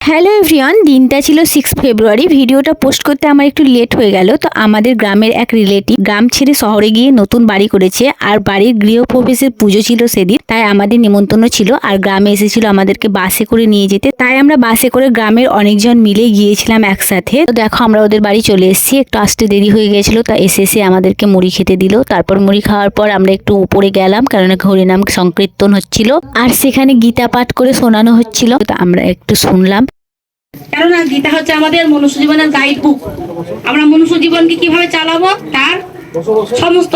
Hello everyone, দিনটা ছিল 6 ফেব্রুয়ারি। ভিডিওটা পোস্ট করতে আমার একটু লেট হয়ে গেল। তো আমাদের গ্রামের এক রিলেটিভ গ্রাম ছেড়ে শহরে গিয়ে নতুন বাড়ি করেছে, আর বাড়ির গৃহপ্রবেশের পুজো ছিল সেদিন। তাই আমাদের নিমন্ত্রণ ছিল, আর গ্রামে এসেছিল আমাদেরকে বাসে করে নিয়ে যেতে। তাই আমরা বাসে করে গ্রামের অনেকজন মিলে গিয়েছিলাম একসাথে। তো দেখো আমরা ওদের বাড়ি চলে এসেছি, একটু আসতে দেরি হয়ে গেছিল। তা এসে আমাদেরকে মুড়ি খেতে দিল। তারপর মুড়ি খাওয়ার পর আমরা একটু উপরে গেলাম, কারণ হরিনাম সংকীর্তন হচ্ছিল আর সেখানে গীতা পাঠ করে শোনানো হচ্ছিল। তো আমরা একটু শুনলাম। কেননা গীতা হচ্ছে আমাদের মনুষ্য জীবনের গাইড বুক। আমরা মনুষ্য জীবনকে কিভাবে চালাবো তার সমস্ত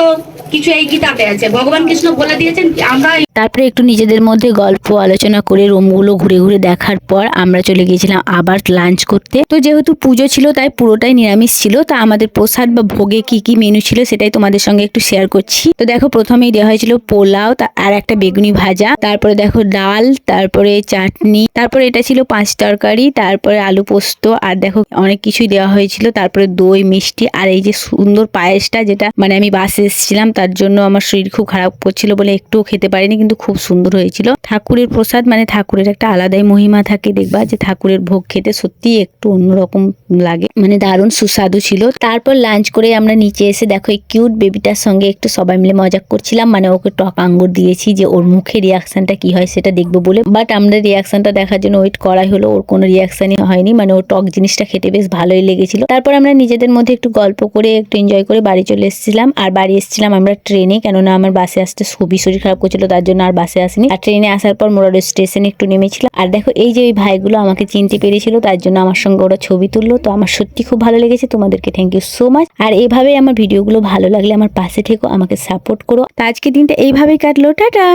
কিছু এই গীতাতে আছে। ভগবান কৃষ্ণ বলে দিয়েছেন আমরা। তারপরে একটু নিজেদের মধ্যে গল্প আলোচনা করে রুমগুলো ঘুরে ঘুরে দেখার পর আমরা চলে গিয়েছিলাম আবার লাঞ্চ করতে। তো যেহেতু পুজো ছিল তাই পুরোটাই নিরামিষ ছিল। তা আমাদের প্রসাদ বা ভোগে কি কি মেনু ছিল সেটাই তোমাদের সঙ্গে একটু শেয়ার করছি। তো দেখো প্রথমেই দেওয়া হয়েছিল পোলাও, আর একটা বেগুনি ভাজা, তারপরে দেখো ডাল, তারপরে চাটনি, তারপরে এটা ছিল 5 তরকারি, তারপরে আলু পোস্ত, আর দেখো অনেক কিছুই দেওয়া হয়েছিল। তারপরে দই মিষ্টি, আর এই যে সুন্দর পায়েসটা, যেটা মানে আমি বাসে এসেছিলাম তার জন্য আমার শরীর খুব খারাপ করছিল বলে একটুও খেতে পারিনি, কিন্তু খুব সুন্দর হয়েছিল। ঠাকুরের প্রসাদ মানে ঠাকুরের একটা আলাদাই মহিমা থাকে, দেখবা যে ঠাকুরের ভোগ খেতে সত্যি একটু অন্যরকম লাগে, মানে দারুণ সুস্বাদু ছিল। তারপর লাঞ্চ করে আমরা নিচে এসে দেখো এই কিউট বেবিটার সঙ্গে একটু সবাই মিলে মজা করছিলাম, মানে ওকে টক আঙ্গুর দিয়েছি যে ওর মুখে রিয়াকশনটা কি হয় সেটা দেখবো বলে। বাট আমরা রিয়াকশনটা দেখার জন্য ওয়েট করাই হলো, ওর কোনো রিয়াকশনই হয়নি, মানে ওর টক জিনিসটা খেতে বেশ ভালোই লেগেছিল। তারপর আমরা নিজেদের মধ্যে একটু গল্প করে একটু এনজয় করে বাড়ি চলে এসেছিলাম। আর বাড়ি এসেছিলাম আমরা ট্রেনে, কেননা আমার বাসে আসতে খুবই শরীর খারাপ করছিল, তার জন্য আর বাসে আসিনি। আর ট্রেনে আসার পর মোরাড স্টেশনে একটু নেমেছিলাম। আর দেখো এই যে ওই ভাইগুলো আমাকে চিনতে পেরেছিল, তার জন্য আমার সঙ্গে ওরা ছবি তুললো। তো আমার সত্যি খুব ভালো লেগেছে। তোমাদেরকে থ্যাংক ইউ সো মাচ। আর এইভাবেই আমার ভিডিওগুলো ভালো লাগলে আমার পাশে থেকো, আমাকে সাপোর্ট করো। তো আজকে দিনটা এইভাবেই কাটলো। টাটা।